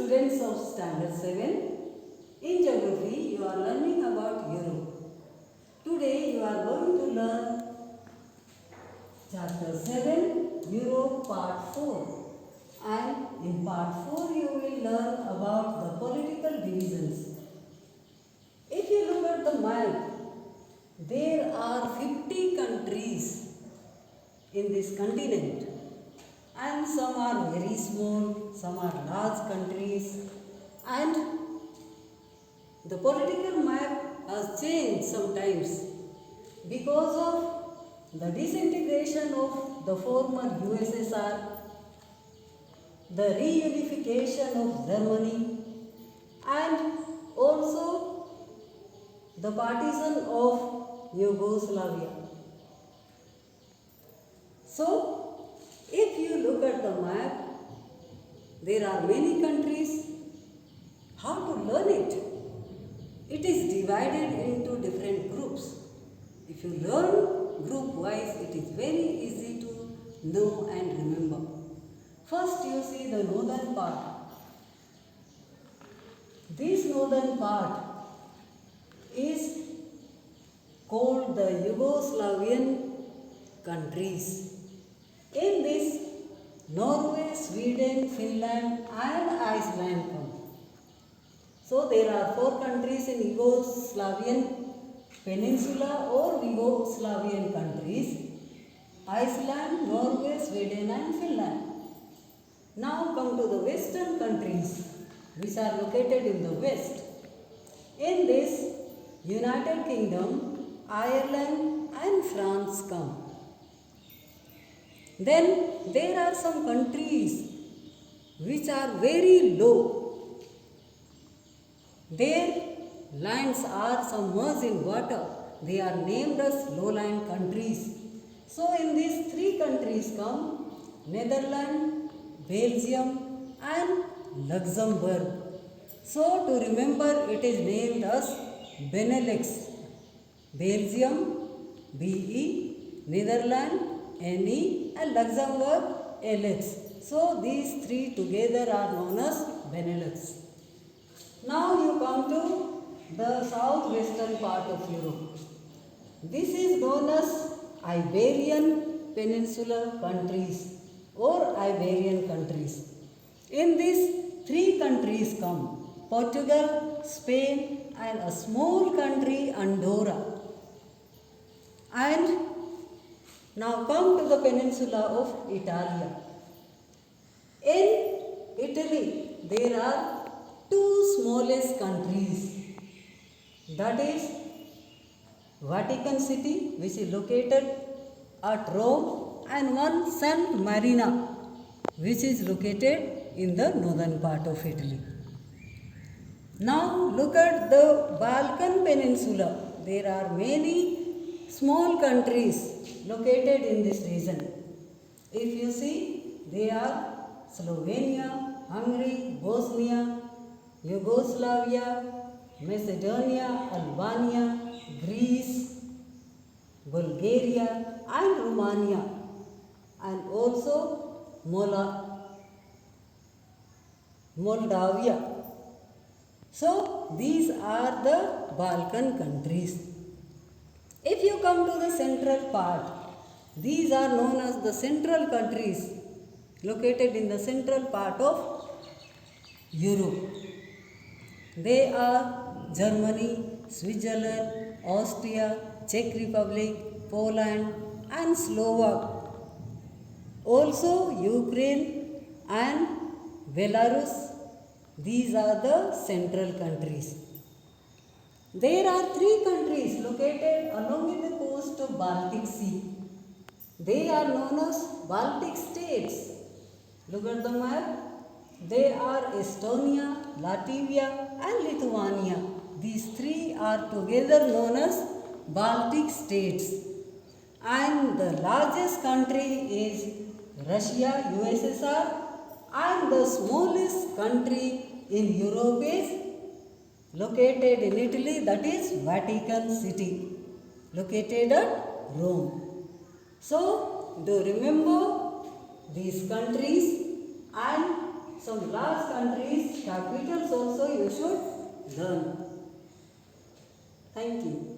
students of Standard 7. In Geography, you are learning about Europe. Today, you are going to learn Chapter 7, Europe Part 4. And in Part 4, you will learn about the political divisions. If you look at the map, there are 50 countries in this continent. And some are very small, some are large countries, and the political map has changed sometimes because of the disintegration of the former USSR, the reunification of Germany, and also the partition of Yugoslavia. So, if you look at the map, there are many countries. How to learn it? It is divided into different groups. If you learn group wise, it is very easy to know and remember. First, you see the northern part. This northern part is called the Yugoslavian countries. In this, Norway, Sweden, Finland and Iceland come. So there are 4 countries in Yugoslavian peninsula or Yugoslavian countries: Iceland, Norway, Sweden and Finland. Now come to the western countries which are located in the west. In this, United Kingdom, Ireland and France come. Then there are some countries which are very low. Their lands are submerged in water. They are named as lowland countries. So in these 3 countries come Netherlands, Belgium and Luxembourg. So to remember, it is named as Benelux. Belgium, BE, Netherlands, NE and Luxembourg, LX. So these 3 together are known as Benelux. Now you come to the southwestern part of Europe. This is known as Iberian Peninsula countries or Iberian countries. In these 3 countries come Portugal, Spain and a small country Andorra. And now come to the peninsula of Italy. In Italy, there are 2 smallest countries. That is Vatican City, which is located at Rome, and one San Marino, which is located in the northern part of Italy. Now look at the Balkan Peninsula. There are many small countries located in this region. If you see, they are Slovenia, Hungary, Bosnia, Yugoslavia, Macedonia, Albania, Greece, Bulgaria and Romania, and also Moldavia. So these are the Balkan countries. If you come to the central part, these are known as the central countries located in the central part of Europe. They are Germany, Switzerland, Austria, Czech Republic, Poland and Slovak. Also Ukraine and Belarus. These are the central countries. There are 3 countries located along with the coast of Baltic Sea. They are known as Baltic states. Look at the map. They are Estonia, Latvia and Lithuania. These 3 are together known as Baltic states. And the largest country is Russia, USSR, and the smallest country in Europe is located in Italy, that is Vatican City, located at Rome. So, do remember these countries and some large countries capitals also you should learn. Thank you.